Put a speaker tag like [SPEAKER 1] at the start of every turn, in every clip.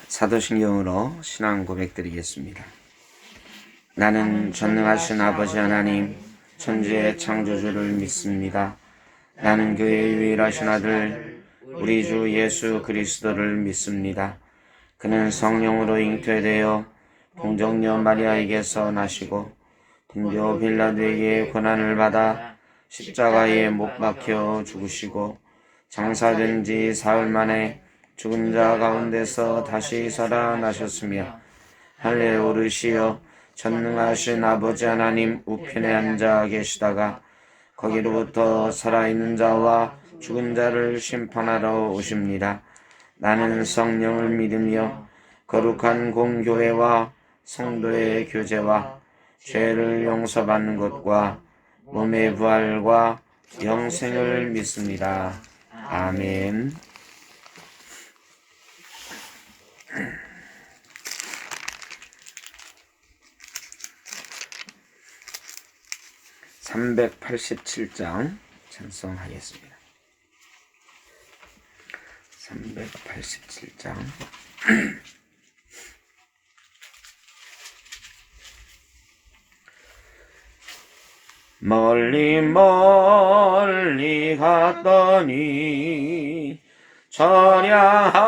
[SPEAKER 1] 사도신경으로 신앙 고백드리겠습니다. 나는 전능하신 아버지 하나님 천지의 창조주를 믿습니다. 나는 그의 유일하신 아들 우리 주 예수 그리스도를 믿습니다. 그는 성령으로 잉태되어 동정녀 마리아에게서 나시고 본디오 빌라도에게 고난을 받아 십자가에 못 박혀 죽으시고 장사된 지 사흘 만에 죽은 자 가운데서 다시 살아나셨으며 하늘에 오르시어 전능하신 아버지 하나님 우편에 앉아 계시다가 거기로부터 살아있는 자와 죽은 자를 심판하러 오십니다. 나는 성령을 믿으며 거룩한 공교회와 성도의 교제와 죄를 용서받는 것과 몸의 부활과 영생을 믿습니다. 아멘. 387장 찬송하겠습니다. 387장 멀리 멀리 갔더니 절야하고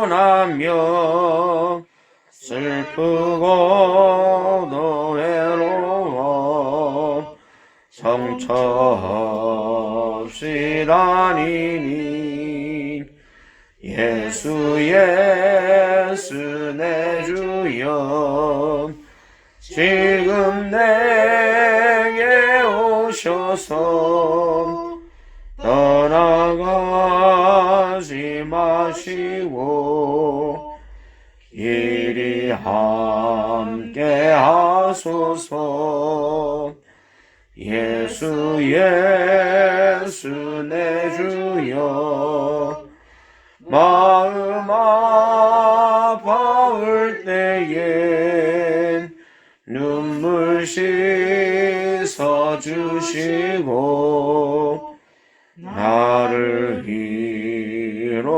[SPEAKER 1] 나며 슬프고도 외로워 성처 없이 다니니 예수 예수 내 주여 지금 내게 오셔서 떠나가지 마시고 이리 함께 하소서. 예수 예수 내 주여 마음 아파올 때엔 눈물 씻어 주시고 나를 위로하소서.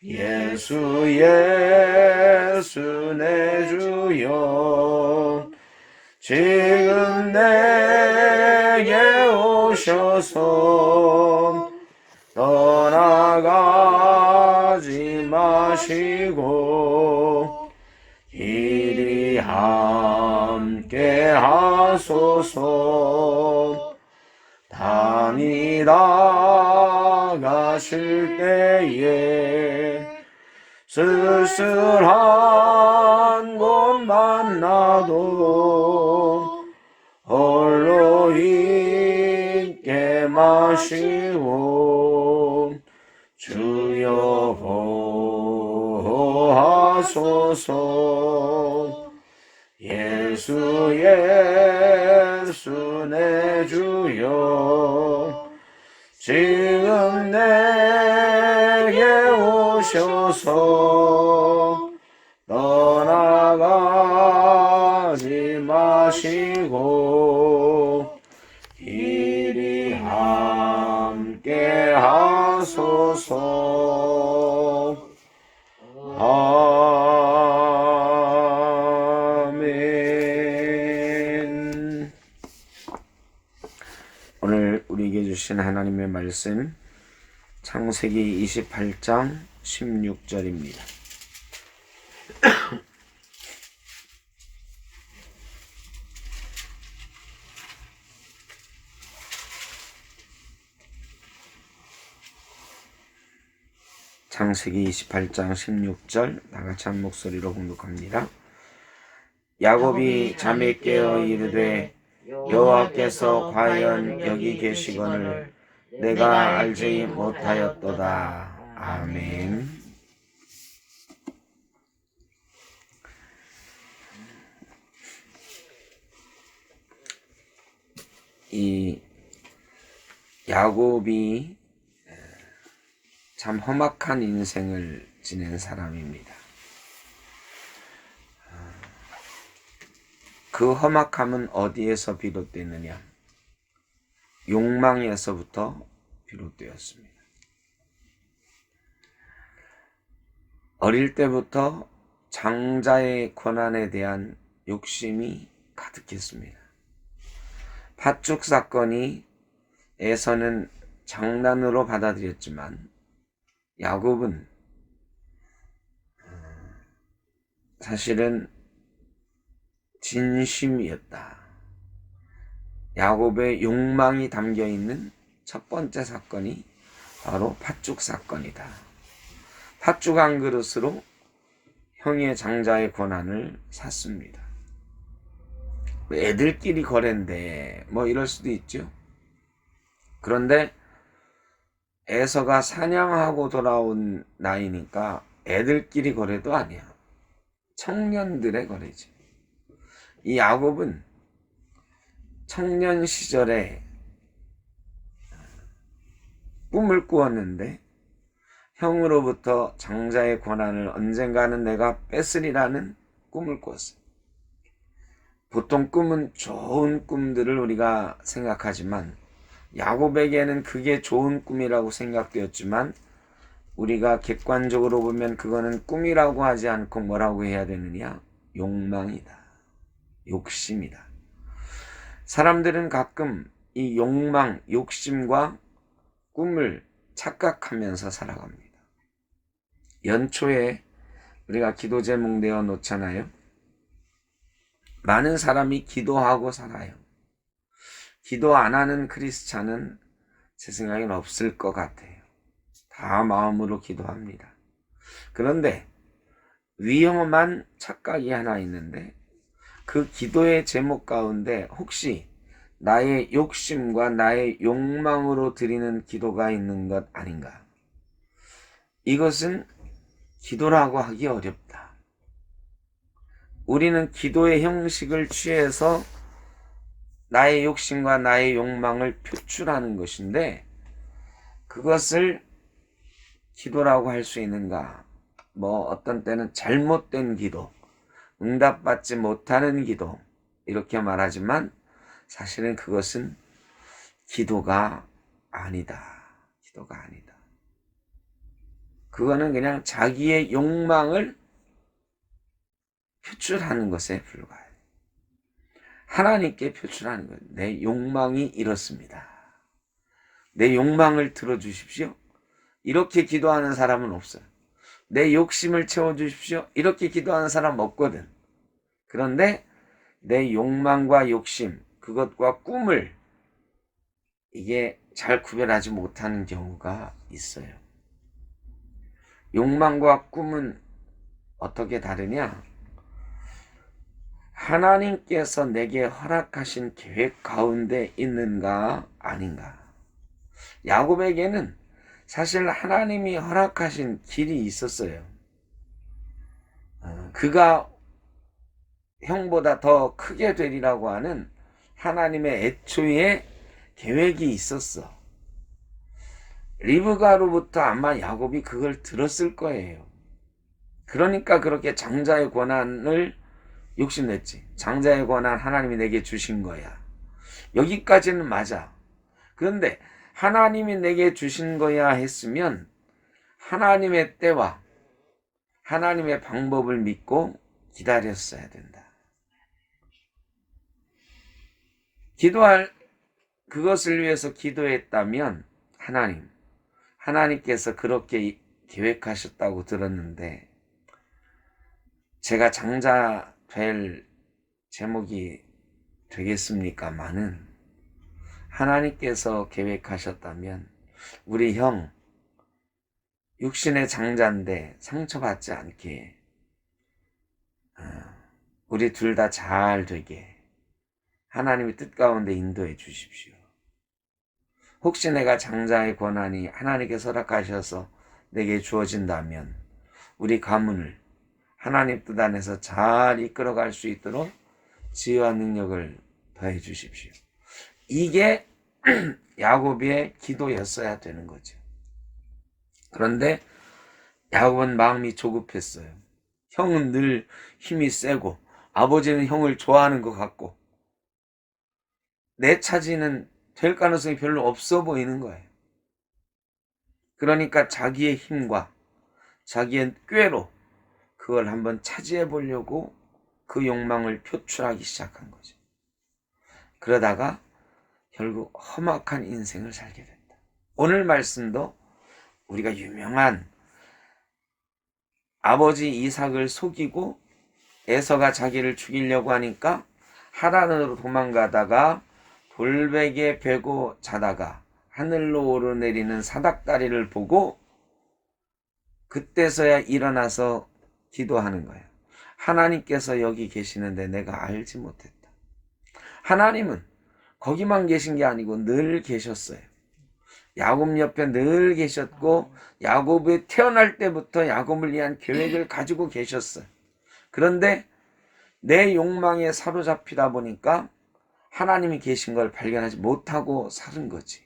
[SPEAKER 1] 예수 예수 내 주여 지금 내게 오셔서 떠나가지 마시고 이리 함께 하소서. 다니다 가실 때에 쓸쓸한 곳 만나도 홀로 있게 마시고 주여 보호하소서. 예수 예수 내 주여 지금 내게 오셔서 떠나가지 마시고 이리 함께 하소서. 아멘. 오늘 우리에게 주신 하나님의 말씀 창세기 28장 16절입니다. 창세기 28장 16절 다같이 한 목소리로 공독합니다. 야곱이 잠에 깨어 이르되 여호와께서 과연 여기 계시거늘 내가 알지 못하였도다. 아멘. 이 야곱이 참 험악한 인생을 지낸 사람입니다. 그 험악함은 어디에서 비롯됐느냐? 욕망에서부터 비롯되었습니다. 어릴 때부터 장자의 권한에 대한 욕심이 가득했습니다. 팥죽 사건이 에서는 장난으로 받아들였지만 야곱은 사실은 진심이었다. 야곱의 욕망이 담겨있는 첫 번째 사건이 바로 팥죽 사건이다. 팥죽 한 그릇으로 형의 장자의 권한을 샀습니다. 애들끼리 거래인데 뭐 이럴 수도 있죠. 그런데 에서가 사냥하고 돌아온 나이니까 애들끼리 거래도 아니야. 청년들의 거래지. 이 야곱은 청년 시절에 꿈을 꾸었는데 형으로부터 장자의 권한을 언젠가는 내가 뺏으리라는 꿈을 꾸었어요. 보통 꿈은 좋은 꿈들을 우리가 생각하지만 야곱에게는 그게 좋은 꿈이라고 생각되었지만 우리가 객관적으로 보면 그거는 꿈이라고 하지 않고 뭐라고 해야 되느냐? 욕망이다. 욕심이다. 사람들은 가끔 이 욕망, 욕심과 꿈을 착각하면서 살아갑니다. 연초에 우리가 기도 제목 내어 놓잖아요. 많은 사람이 기도하고 살아요. 기도 안 하는 크리스찬은 제 생각엔 없을 것 같아요. 다 마음으로 기도합니다. 그런데 위험한 착각이 하나 있는데 그 기도의 제목 가운데 혹시 나의 욕심과 나의 욕망으로 드리는 기도가 있는 것 아닌가? 이것은 기도라고 하기 어렵다. 우리는 기도의 형식을 취해서 나의 욕심과 나의 욕망을 표출하는 것인데 그것을 기도라고 할 수 있는가? 뭐 어떤 때는 잘못된 기도, 응답받지 못하는 기도 이렇게 말하지만 사실은 그것은 기도가 아니다. 기도가 아니다. 그거는 그냥 자기의 욕망을 표출하는 것에 불과해요. 하나님께 표출하는 거예요. 내 욕망이 이렇습니다. 내 욕망을 들어주십시오. 이렇게 기도하는 사람은 없어요. 내 욕심을 채워주십시오. 이렇게 기도하는 사람 없거든. 그런데 내 욕망과 욕심, 그것과 꿈을 이게 잘 구별하지 못하는 경우가 있어요. 욕망과 꿈은 어떻게 다르냐? 하나님께서 내게 허락하신 계획 가운데 있는가 아닌가? 야곱에게는 사실 하나님이 허락하신 길이 있었어요. 그가 형보다 더 크게 되리라고 하는 하나님의 애초에 계획이 있었어. 리브가로부터 아마 야곱이 그걸 들었을 거예요. 그러니까 그렇게 장자의 권한을 욕심냈지. 장자의 권한 하나님이 내게 주신 거야. 여기까지는 맞아. 그런데 하나님이 내게 주신 거야 했으면 하나님의 때와 하나님의 방법을 믿고 기다렸어야 된다. 그것을 위해서 기도했다면 하나님께서 그렇게 계획하셨다고 들었는데 제가 장자 될 제목이 되겠습니까마는 하나님께서 계획하셨다면 우리 형 육신의 장자인데 상처받지 않게 우리 둘 다 잘 되게 하나님의 뜻 가운데 인도해 주십시오. 혹시 내가 장자의 권한이 하나님께서 허락하셔서 내게 주어진다면 우리 가문을 하나님 뜻 안에서 잘 이끌어갈 수 있도록 지혜와 능력을 더해 주십시오. 이게 야곱의 기도였어야 되는 거죠. 그런데 야곱은 마음이 조급했어요. 형은 늘 힘이 세고 아버지는 형을 좋아하는 것 같고 내 차지는 될 가능성이 별로 없어 보이는 거예요. 그러니까 자기의 힘과 자기의 꾀로 그걸 한번 차지해 보려고 그 욕망을 표출하기 시작한 거죠. 그러다가 결국 험악한 인생을 살게 된다. 오늘 말씀도 우리가 유명한 아버지 이삭을 속이고 에서가 자기를 죽이려고 하니까 하란으로 도망가다가 돌베개 베고 자다가 하늘로 오르내리는 사닥다리를 보고 그때서야 일어나서 기도하는 거예요. 하나님께서 여기 계시는데 내가 알지 못했다. 하나님은 거기만 계신 게 아니고 늘 계셨어요. 야곱 옆에 늘 계셨고 야곱이 태어날 때부터 야곱을 위한 계획을 가지고 계셨어요. 그런데 내 욕망에 사로잡히다 보니까 하나님이 계신 걸 발견하지 못하고 사는 거지.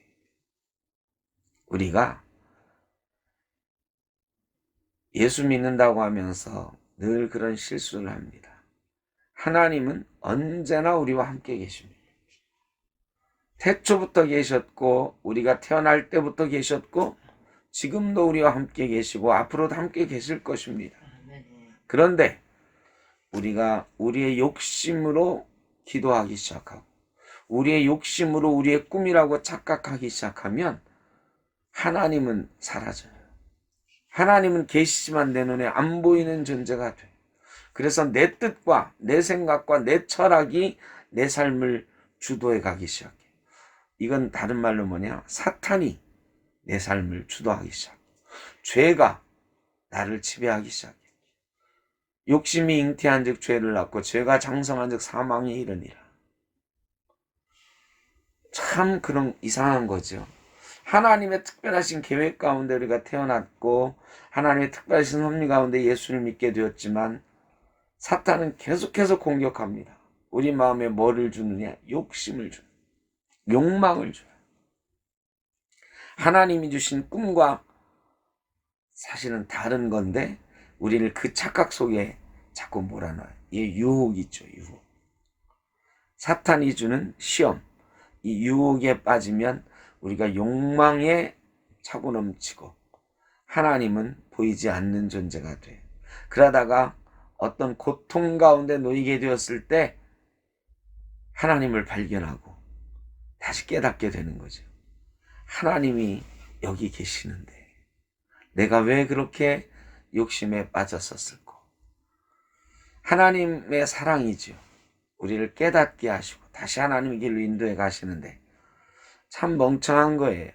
[SPEAKER 1] 우리가 예수 믿는다고 하면서 늘 그런 실수를 합니다. 하나님은 언제나 우리와 함께 계십니다. 태초부터 계셨고 우리가 태어날 때부터 계셨고 지금도 우리와 함께 계시고 앞으로도 함께 계실 것입니다. 그런데 우리가 우리의 욕심으로 기도하기 시작하고 우리의 욕심으로 우리의 꿈이라고 착각하기 시작하면 하나님은 사라져요. 하나님은 계시지만 내 눈에 안 보이는 존재가 돼요. 그래서 내 뜻과 내 생각과 내 철학이 내 삶을 주도해 가기 시작해요. 이건 다른 말로 뭐냐? 사탄이 내 삶을 주도하기 시작해요. 죄가 나를 지배하기 시작해요. 욕심이 잉태한 즉 죄를 낳고 죄가 장성한 즉 사망에 이르니라. 참 그런 이상한 거죠. 하나님의 특별하신 계획 가운데 우리가 태어났고 하나님의 특별하신 섭리 가운데 예수를 믿게 되었지만 사탄은 계속해서 공격합니다. 우리 마음에 뭐를 주느냐? 욕심을 줘요. 욕망을 줘요. 하나님이 주신 꿈과 사실은 다른 건데 우리를 그 착각 속에 자꾸 몰아넣어요. 이 유혹 있죠, 유혹. 사탄이 주는 시험, 이 유혹에 빠지면 우리가 욕망에 차고 넘치고 하나님은 보이지 않는 존재가 돼요. 그러다가 어떤 고통 가운데 놓이게 되었을 때 하나님을 발견하고 다시 깨닫게 되는 거죠. 하나님이 여기 계시는데 내가 왜 그렇게 욕심에 빠졌었을까? 하나님의 사랑이죠. 우리를 깨닫게 하시고 다시 하나님의 길로 인도해 가시는데 참 멍청한 거예요.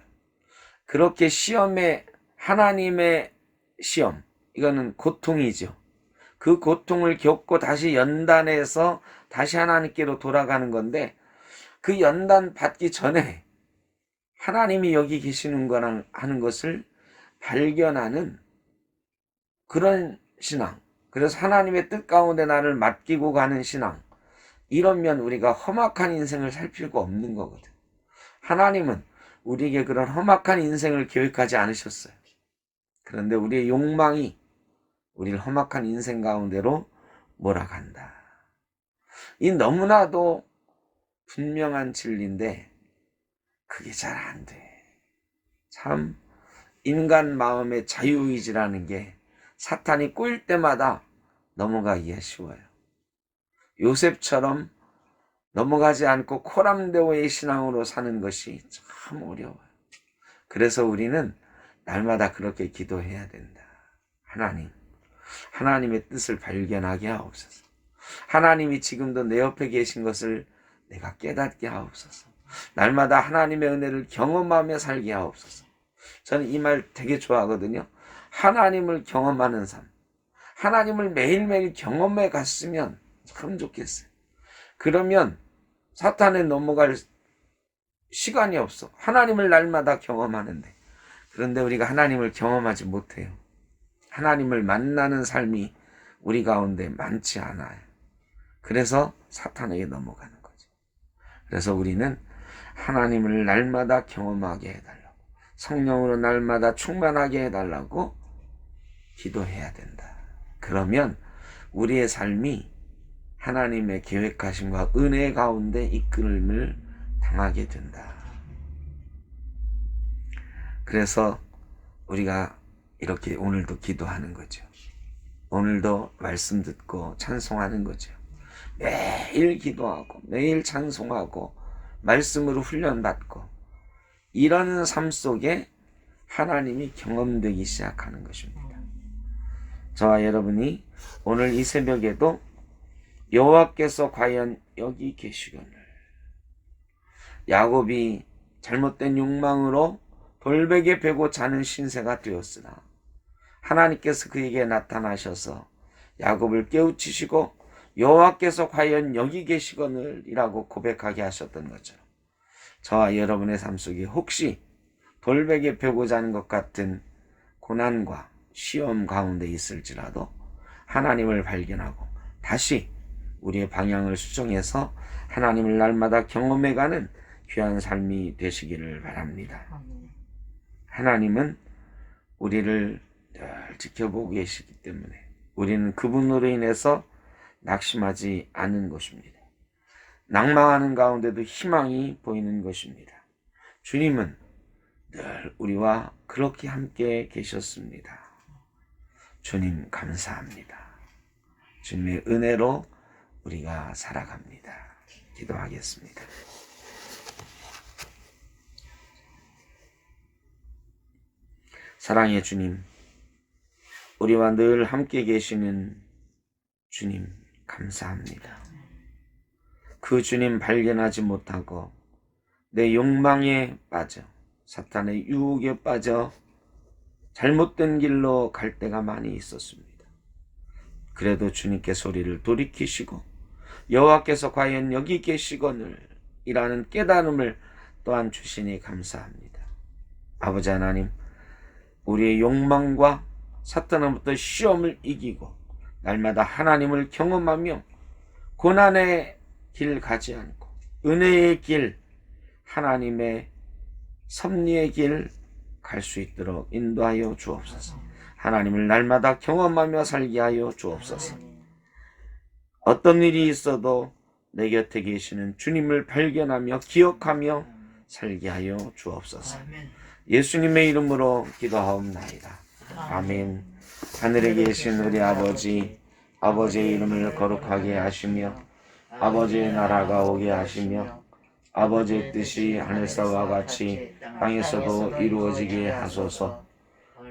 [SPEAKER 1] 그렇게 시험에 하나님의 시험, 이거는 고통이죠. 그 고통을 겪고 다시 연단해서 다시 하나님께로 돌아가는 건데 그 연단 받기 전에 하나님이 여기 계시는 거랑 하는 것을 발견하는 그런 신앙. 그래서 하나님의 뜻 가운데 나를 맡기고 가는 신앙. 이러면 우리가 험악한 인생을 살 필요가 없는 거거든. 하나님은 우리에게 그런 험악한 인생을 계획하지 않으셨어요. 그런데 우리의 욕망이 우리를 험악한 인생 가운데로 몰아간다. 이 너무나도 분명한 진리인데 그게 잘 안 돼. 참 인간 마음의 자유의지라는 게 사탄이 꼬일 때마다 넘어가기가 쉬워요. 요셉처럼 넘어가지 않고 코람데오의 신앙으로 사는 것이 참 어려워요. 그래서 우리는 날마다 그렇게 기도해야 된다. 하나님, 하나님의 뜻을 발견하게 하옵소서. 하나님이 지금도 내 옆에 계신 것을 내가 깨닫게 하옵소서. 날마다 하나님의 은혜를 경험하며 살게 하옵소서. 저는 이 말 되게 좋아하거든요. 하나님을 경험하는 삶. 하나님을 매일매일 경험해 갔으면 참 좋겠어요. 그러면 사탄에 넘어갈 시간이 없어. 하나님을 날마다 경험하는데. 그런데 우리가 하나님을 경험하지 못해요. 하나님을 만나는 삶이 우리 가운데 많지 않아요. 그래서 사탄에게 넘어가는 거죠. 그래서 우리는 하나님을 날마다 경험하게 해달라고, 성령으로 날마다 충만하게 해달라고 기도해야 된다. 그러면 우리의 삶이 하나님의 계획하심과 은혜 가운데 이끌림을 당하게 된다. 그래서 우리가 이렇게 오늘도 기도하는 거죠. 오늘도 말씀 듣고 찬송하는 거죠. 매일 기도하고 매일 찬송하고 말씀으로 훈련받고 이런 삶 속에 하나님이 경험되기 시작하는 것입니다. 저와 여러분이 오늘 이 새벽에도 여호와께서 과연 여기 계시거늘, 야곱이 잘못된 욕망으로 돌베개 베고 자는 신세가 되었으나 하나님께서 그에게 나타나셔서 야곱을 깨우치시고 여호와께서 과연 여기 계시거늘이라고 고백하게 하셨던 것처럼 저와 여러분의 삶 속에 혹시 돌베개 베고 자는 것 같은 고난과 시험 가운데 있을지라도 하나님을 발견하고 다시 우리의 방향을 수정해서 하나님을 날마다 경험해가는 귀한 삶이 되시기를 바랍니다. 하나님은 우리를 늘 지켜보고 계시기 때문에 우리는 그분으로 인해서 낙심하지 않는 것입니다. 낭망하는 가운데도 희망이 보이는 것입니다. 주님은 늘 우리와 그렇게 함께 계셨습니다. 주님 감사합니다. 주님의 은혜로 우리가 살아갑니다. 기도하겠습니다. 사랑의 주님, 우리와 늘 함께 계시는 주님 감사합니다. 그 주님 발견하지 못하고 내 욕망에 빠져 사탄의 유혹에 빠져 잘못된 길로 갈 때가 많이 있었습니다. 그래도 주님께서 우리를 돌이키시고 여호와께서 과연 여기 계시거늘 이라는 깨달음을 또한 주시니 감사합니다. 아버지 하나님, 우리의 욕망과 사탄으로부터 시험을 이기고 날마다 하나님을 경험하며 고난의 길 가지 않고 은혜의 길, 하나님의 섭리의 길 갈 수 있도록 인도하여 주옵소서. 하나님을 날마다 경험하며 살게 하여 주옵소서. 어떤 일이 있어도 내 곁에 계시는 주님을 발견하며 기억하며 살게 하여 주옵소서. 예수님의 이름으로 기도하옵나이다. 아멘. 하늘에 계신 우리 아버지, 아버지의 이름을 거룩하게 하시며 아버지의 나라가 오게 하시며 아버지의 뜻이 하늘에서와 같이 땅에서도 이루어지게 하소서.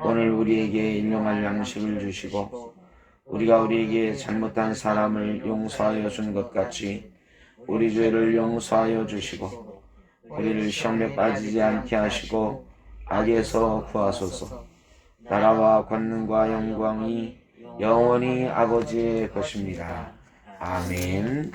[SPEAKER 1] 오늘 우리에게 일용할 양식을 주시고 우리가 우리에게 잘못한 사람을 용서하여 준 것 같이 우리 죄를 용서하여 주시고 우리를 시험에 빠지지 않게 하시고 악에서 구하소서. 나라와 권능과 영광이 영원히 아버지의 것입니다. 아멘.